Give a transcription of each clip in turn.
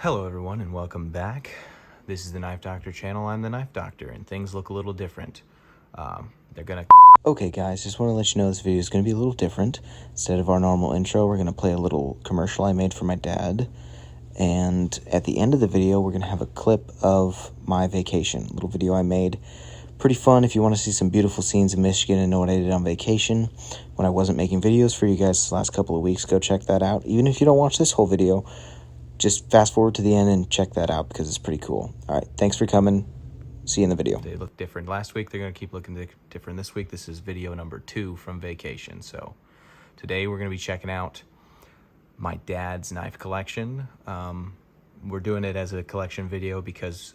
Hello everyone and welcome back. This is the Knife Doctor channel. I'm the Knife Doctor and things look a little different. Okay guys, just want to let you know this video is going to be a little different. Instead of our normal intro, we're going to play a little commercial I made for my dad. And at the end of the video, we're going to have a clip of my vacation. A little video I made. Pretty fun if you want to see some beautiful scenes in Michigan and know what I did on vacation when I wasn't making videos for you guys the last couple of weeks. Go check that out. Even if you don't watch this whole video, just fast forward to the end and check that out because it's pretty cool. All right, thanks for coming. See you in the video. They look different last week. They're going to keep looking different this week. This is video number 2 from vacation. So today we're going to be checking out my dad's knife collection. We're doing it as a collection video because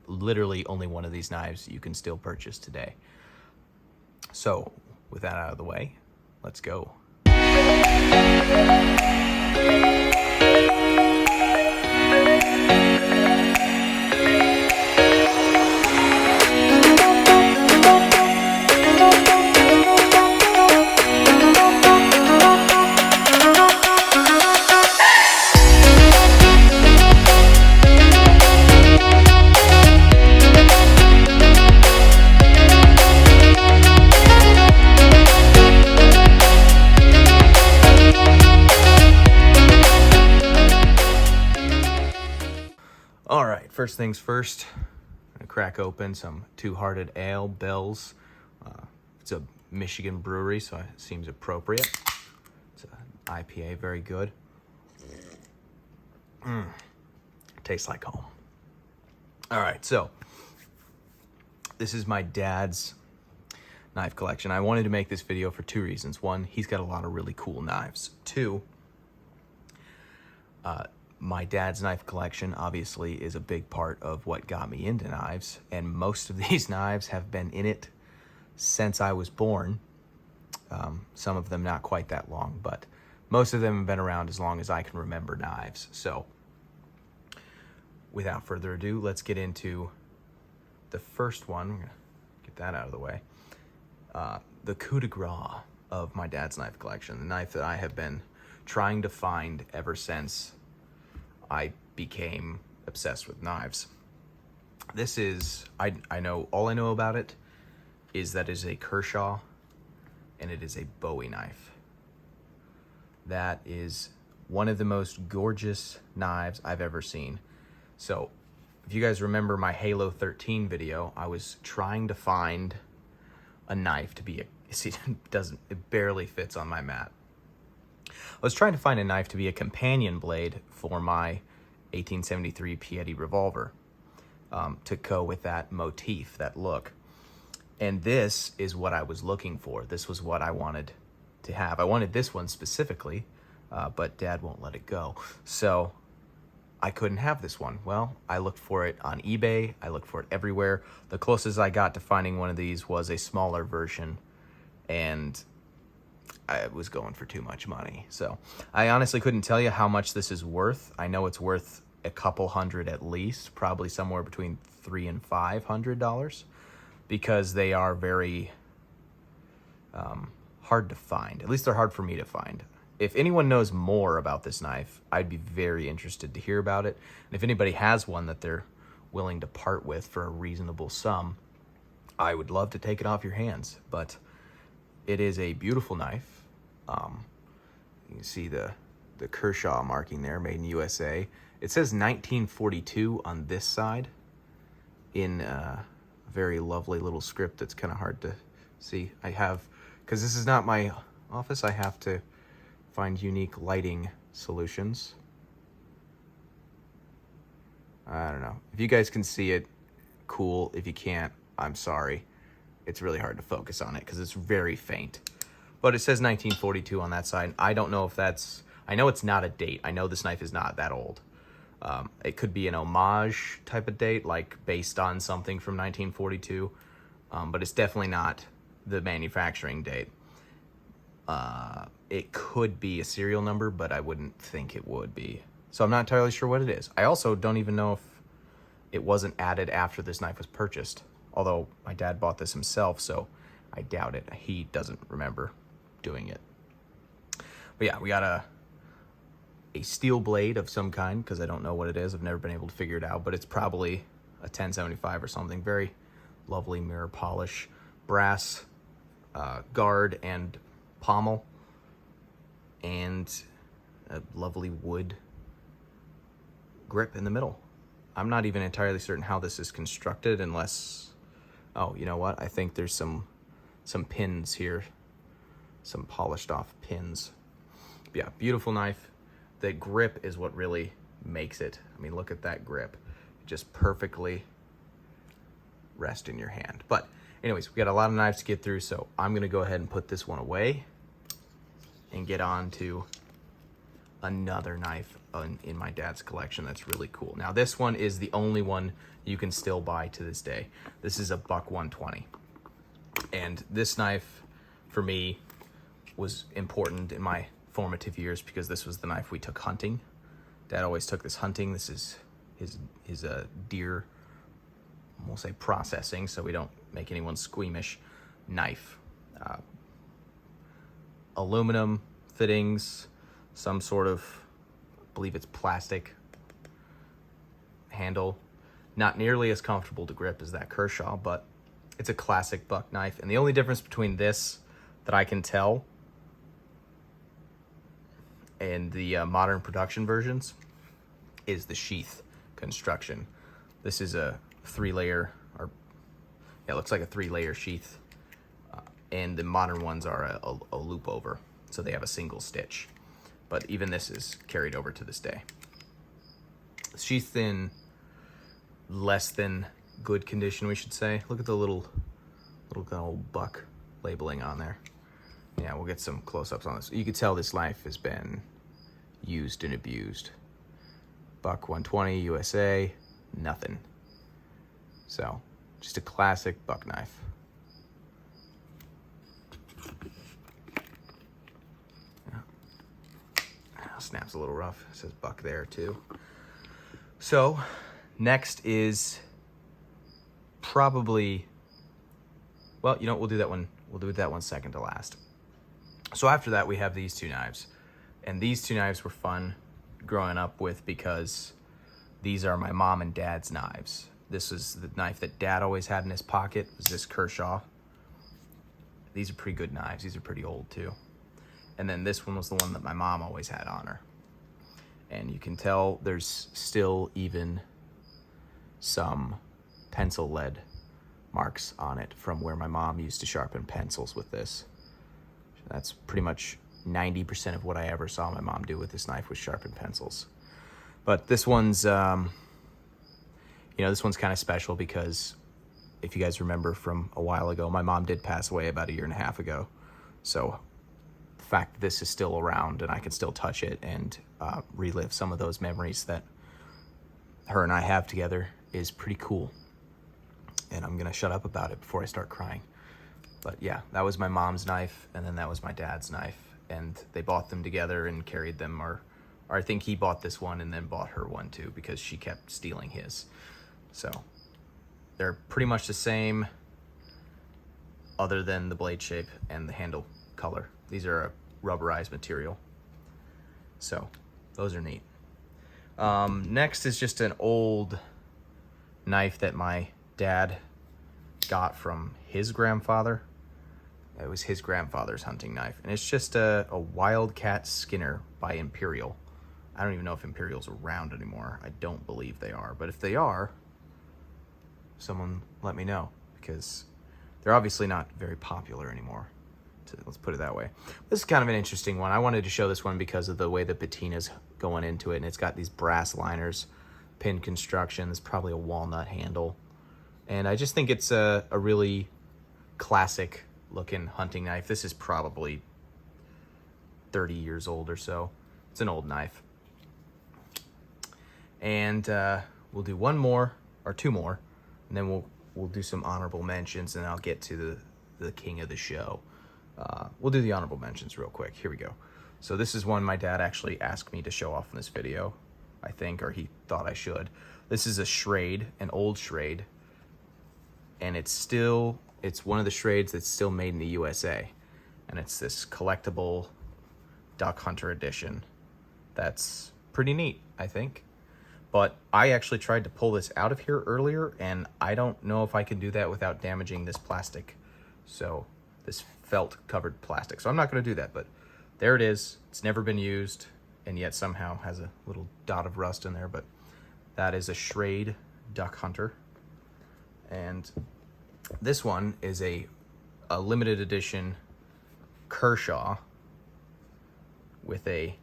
literally only one of these knives you can still purchase today. So with that out of the way, let's go. All right, first things first, I'm gonna crack open some Two-Hearted Ale, Bell's. It's a Michigan brewery, so it seems appropriate. It's an IPA, very good. Tastes like home. All right, so this is my dad's knife collection. I wanted to make this video for 2 reasons. 1, he's got a lot of really cool knives. 2, my dad's knife collection obviously is a big part of what got me into knives, and most of these knives have been in it since I was born. Some of them not quite that long, but most of them have been around as long as I can remember knives. So without further ado, let's get into the first one. I'm gonna get that out of the way. The coup de grace of my dad's knife collection, the knife that I have been trying to find ever since I became obsessed with knives. This is, all I know about it is that it is a Kershaw and it is a Bowie knife. That is one of the most gorgeous knives I've ever seen. So if you guys remember my Halo 13 video, I was trying to find a knife to be it barely fits on my mat. I was trying to find a knife to be a companion blade for my 1873 Piety revolver, to go with that motif, that look. And this is what I was looking for. This was what I wanted to have. I wanted this one specifically, but Dad won't let it go. So I couldn't have this one. Well, I looked for it on eBay. I looked for it everywhere. The closest I got to finding one of these was a smaller version, and I was going for too much money. So I honestly couldn't tell you how much this is worth. I know it's worth a couple hundred at least, probably somewhere between $300 and $500, because they are very hard to find. At least they're hard for me to find. If anyone knows more about this knife, I'd be very interested to hear about it. And if anybody has one that they're willing to part with for a reasonable sum, I would love to take it off your hands. But it is a beautiful knife. You can see the Kershaw marking there, made in USA. It says 1942 on this side in a very lovely little script that's kind of hard to see. Because this is not my office, I have to find unique lighting solutions. I don't know. If you guys can see it, cool. If you can't, I'm sorry. It's really hard to focus on it because it's very faint. But it says 1942 on that side. I don't know if that's... I know it's not a date. I know this knife is not that old. It could be an homage type of date, like based on something from 1942. But it's definitely not the manufacturing date. It could be a serial number, but I wouldn't think it would be. So I'm not entirely sure what it is. I also don't even know if it wasn't added after this knife was purchased. Although my dad bought this himself, so I doubt it. He doesn't remember doing it. But yeah, we got a a steel blade of some kind, because I don't know what it is. I've never been able to figure it out, but it's probably a 1075 or something. Very lovely mirror polish, brass guard and pommel, and a lovely wood grip in the middle. I'm not even entirely certain how this is constructed unless, oh, you know what? I think there's some pins here, some polished off pins. But yeah, beautiful knife. The grip is what really makes it. I mean, look at that grip. Just perfectly rest in your hand. But anyways, we got a lot of knives to get through, so I'm gonna go ahead and put this one away and get on to another knife in my dad's collection that's really cool. Now this one is the only one you can still buy to this day. This is a Buck 120. And this knife for me was important in my formative years because this was the knife we took hunting. Dad always took this hunting. This is his deer, we'll say processing, so we don't make anyone squeamish, knife. Aluminum fittings, some sort of, I believe it's plastic handle. Not nearly as comfortable to grip as that Kershaw, but it's a classic buck knife. And the only difference between this that I can tell and the modern production versions is the sheath construction. This is a 3-layer, or yeah, it looks like a 3-layer sheath. And the modern ones are a loop over, so they have a single stitch. But even this is carried over to this day. Sheath in less than good condition, we should say. Look at the little old buck labeling on there. Yeah, we'll get some close-ups on this. You can tell this knife has been used and abused. Buck 120 USA, nothing. So, just a classic buck knife. Snaps a little rough. It says buck there too. So next is probably, well, you know what, we'll do that one. We'll do that one second to last. So after that, we have these two knives, and these two knives were fun growing up with because these are my mom and dad's knives. This is the knife that dad always had in his pocket, was this Kershaw. These are pretty good knives. These are pretty old too. And then this one was the one that my mom always had on her. And you can tell there's still even some pencil lead marks on it from where my mom used to sharpen pencils with this. That's pretty much 90% of what I ever saw my mom do with this knife was sharpen pencils. But this one's, this one's kind of special because if you guys remember from a while ago, my mom did pass away about 1.5 years ago. So the fact that this is still around and I can still touch it and relive some of those memories that her and I have together is pretty cool. And I'm gonna shut up about it before I start crying. But yeah, that was my mom's knife, and then that was my dad's knife. And they bought them together and carried them, or I think he bought this one and then bought her one too, because she kept stealing his. So they're pretty much the same, other than the blade shape and the handle color. These are a rubberized material. So those are neat. Next is just an old knife that my dad got from his grandfather. It was his grandfather's hunting knife. And it's just a Wildcat Skinner by Imperial. I don't even know if Imperial's around anymore. I don't believe they are. But if they are, someone let me know, because they're obviously not very popular anymore. Let's put it that way. This is kind of an interesting one. I wanted to show this one because of the way the patina's going into it. And it's got these brass liners, pin construction. It's probably a walnut handle. And I just think it's a really classic looking hunting knife. This is probably 30 years old or so. It's an old knife. And we'll do one more or two more, and then we'll do some honorable mentions, and I'll get to the king of the show. We'll do the honorable mentions real quick. Here we go. So this is one my dad actually asked me to show off in this video, I think, or he thought I should. This is a Schrade, an old Schrade, and it's one of the Schrades that's still made in the USA, and it's this collectible duck hunter edition That's pretty neat, I think. But I actually tried to pull this out of here earlier, and I don't know if I can do that without damaging this plastic. So this felt covered plastic. So I'm not going to do that, but there it is. It's never been used, and yet somehow has a little dot of rust in there. But that is a Schrade Duck Hunter. And this one is a limited edition Kershaw with a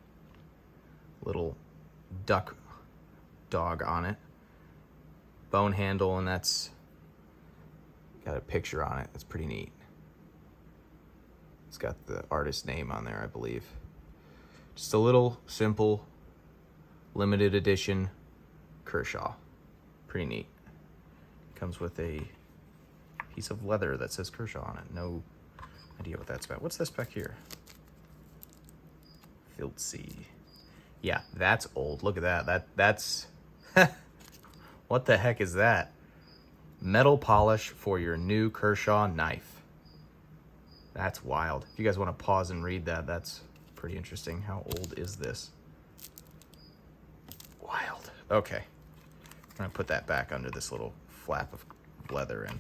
little duck dog on it, bone handle, and that's got a picture on it. That's pretty neat. It's got the artist name on there, I believe. Just a little simple limited edition Kershaw. Pretty neat. Comes with a piece of leather that says Kershaw on it. No idea what that's about. What's this back here? Filtzy. Yeah, that's old. Look at that. That's what the heck is that? Metal polish for your new Kershaw knife. That's wild. If you guys want to pause and read that, that's pretty interesting. How old is this? Wild. Okay. I'm going to put that back under this little flap of leather and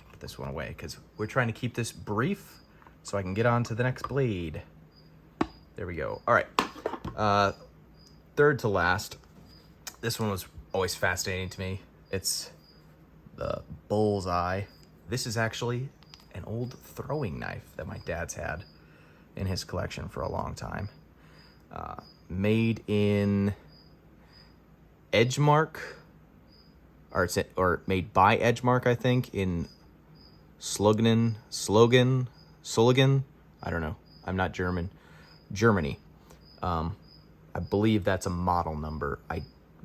put this one away because we're trying to keep this brief so I can get on to the next blade. There we go. All right. Third to last. This one was always fascinating to me. It's the Bullseye. This is actually an old throwing knife that my dad's had in his collection for a long time. Made in Edgemark, or made by Edgemark, I think, in Slogan. I don't know. I'm not German. Germany. I believe that's a model number. I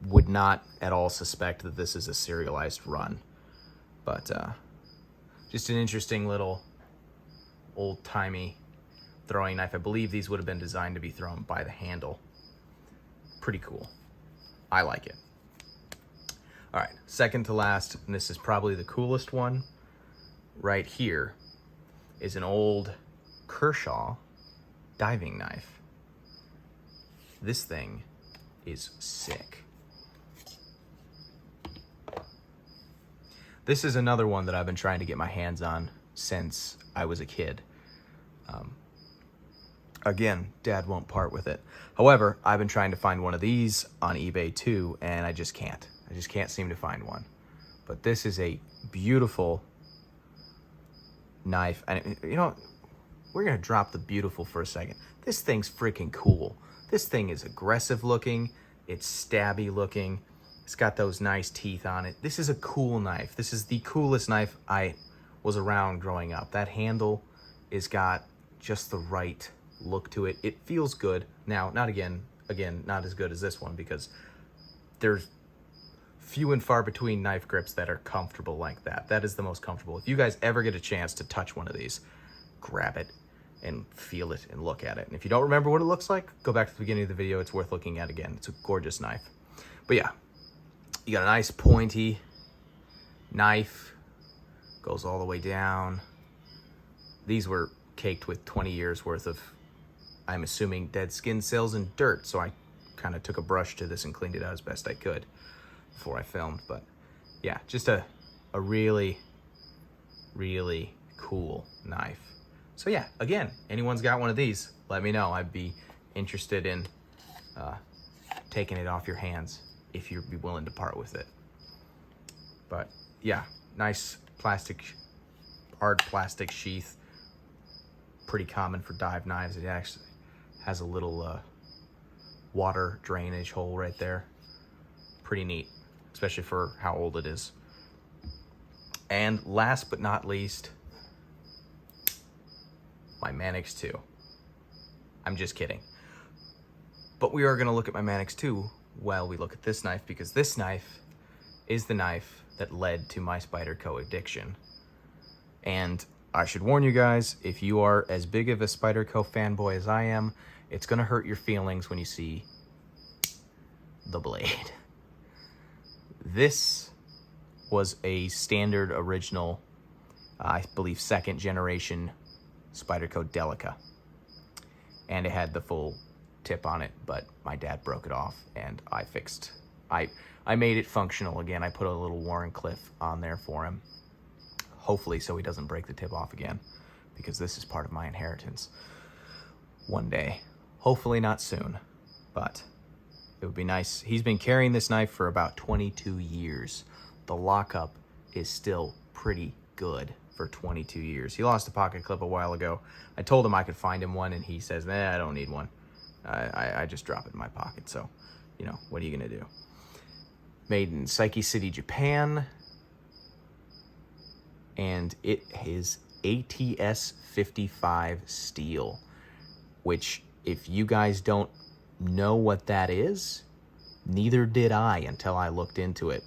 would not at all suspect that this is a serialized run, but just an interesting little old-timey throwing knife. I believe these would have been designed to be thrown by the handle. Pretty cool. I like it. All right, second to last, and this is probably the coolest one right here, is an old Kershaw diving knife. This thing is sick. This is another one that I've been trying to get my hands on since I was a kid. Again, Dad won't part with it. However, I've been trying to find one of these on eBay too, and I just can't. I just can't seem to find one. But this is a beautiful knife. And you know, we're gonna drop the beautiful for a second. This thing's freaking cool. This thing is aggressive looking. It's stabby looking. It's got those nice teeth on it. This is a cool knife. This is the coolest knife I was around growing up. That handle is got just the right look to it. It feels good. Now, not not as good as this one because there's few and far between knife grips that are comfortable like that. That is the most comfortable. If you guys ever get a chance to touch one of these, grab it and feel it and look at it. And if you don't remember what it looks like, go back to the beginning of the video. It's worth looking at again. It's a gorgeous knife. But yeah, you got a nice pointy knife, goes all the way down. These were caked with 20 years worth of, I'm assuming, dead skin cells and dirt. So I kind of took a brush to this and cleaned it out as best I could before I filmed. But yeah, just a really, really cool knife. So yeah, again, anyone's got one of these, let me know. I'd be interested in taking it off your hands if you'd be willing to part with it. But yeah, nice plastic, hard plastic sheath. Pretty common for dive knives. It actually has a little water drainage hole right there. Pretty neat, especially for how old it is. And last but not least, my Manix 2. I'm just kidding. But we are going to look at my Manix 2 while we look at this knife, because this knife is the knife that led to my Spyderco addiction. And I should warn you guys, if you are as big of a Spyderco fanboy as I am, it's going to hurt your feelings when you see the blade. This was a standard original, I believe, second generation Spyderco Delica. And it had the full tip on it, but my dad broke it off, and I made it functional again. I put a little Warncliffe on there for him, hopefully so he doesn't break the tip off again, because this is part of my inheritance one day. Hopefully not soon, but it would be nice. He's been carrying this knife for about 22 years. The lockup is still pretty good for 22 years. He lost a pocket clip a while ago. I told him I could find him one, and he says, I don't need one. I just drop it in my pocket, so, you know, what are you gonna do? Made in Saiki City, Japan, and it is ATS 55 steel, which, if you guys don't know what that is, neither did I until I looked into it.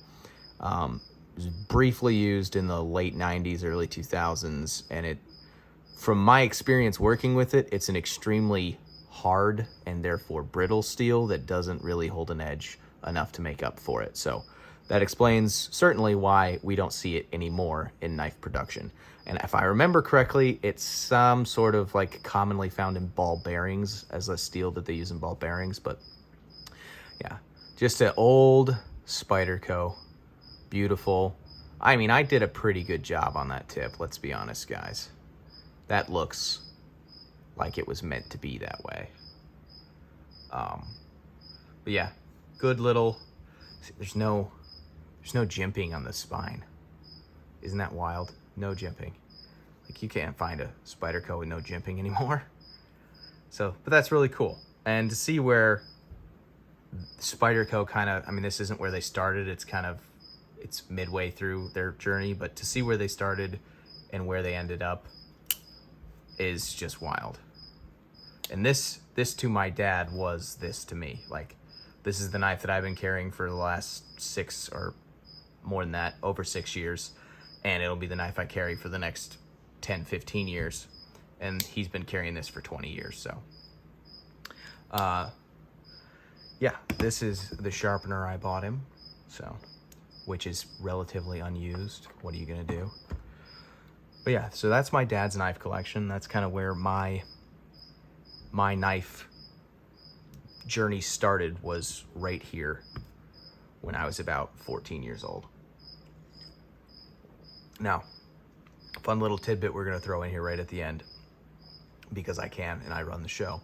It was briefly used in the late 90s, early 2000s, and it, from my experience working with it, it's an extremely hard and therefore brittle steel that doesn't really hold an edge enough to make up for it. So that explains certainly why we don't see it anymore in knife production. And if I remember correctly, it's some sort of like commonly found in ball bearings as a steel that they use in ball bearings. But yeah, just an old Spyderco. Beautiful. I mean, I did a pretty good job on that tip, let's be honest, guys. That looks like it was meant to be that way. But yeah, good little, there's no jimping on the spine. Isn't that wild? No jimping. Like, you can't find a Spyderco with no jimping anymore. So, but that's really cool. And to see where Spyderco kind of, I mean, this isn't where they started, it's kind of, it's midway through their journey, but to see where they started and where they ended up is just wild. And this to my dad was this to me. Like, this is the knife that I've been carrying for the last 6 or more than that, over 6 years. And it'll be the knife I carry for the next 10, 15 years. And he's been carrying this for 20 years, so. Yeah, this is the sharpener I bought him, so, which is relatively unused. What are you gonna do? But yeah, so that's my dad's knife collection. That's kind of where my knife journey started, was right here when I was about 14 years old. Now, fun little tidbit we're gonna throw in here right at the end, because I can and I run the show.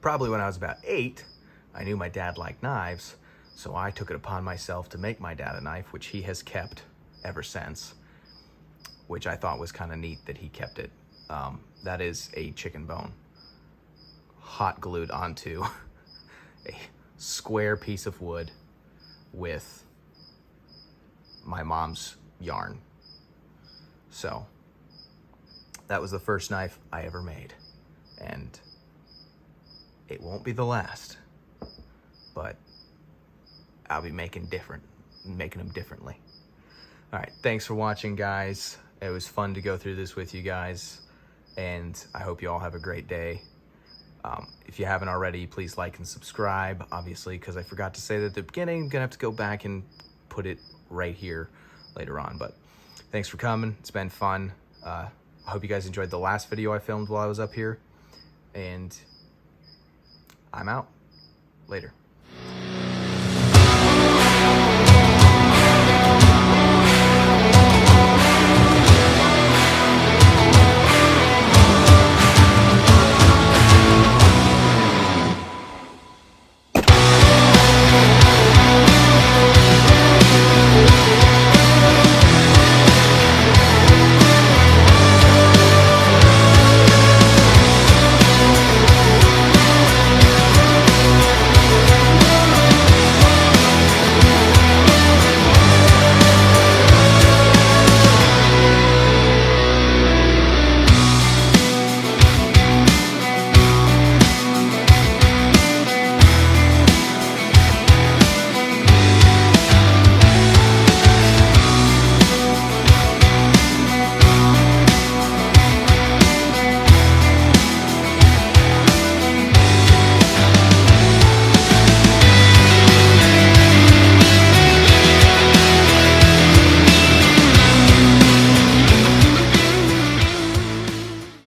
Probably when I was about 8, I knew my dad liked knives, so I took it upon myself to make my dad a knife, which he has kept ever since, which I thought was kind of neat that he kept it. That is a chicken bone, hot glued onto a square piece of wood with my mom's yarn. So that was the first knife I ever made, and it won't be the last, but I'll be making them differently. All right, thanks for watching, guys. It was fun to go through this with you guys, and I hope you all have a great day. If you haven't already, please like and subscribe, obviously, because I forgot to say that at the beginning. I'm gonna have to go back and put it right here later on, but thanks for coming. It's been fun. I hope you guys enjoyed the last video I filmed while I was up here, and I'm out. Later.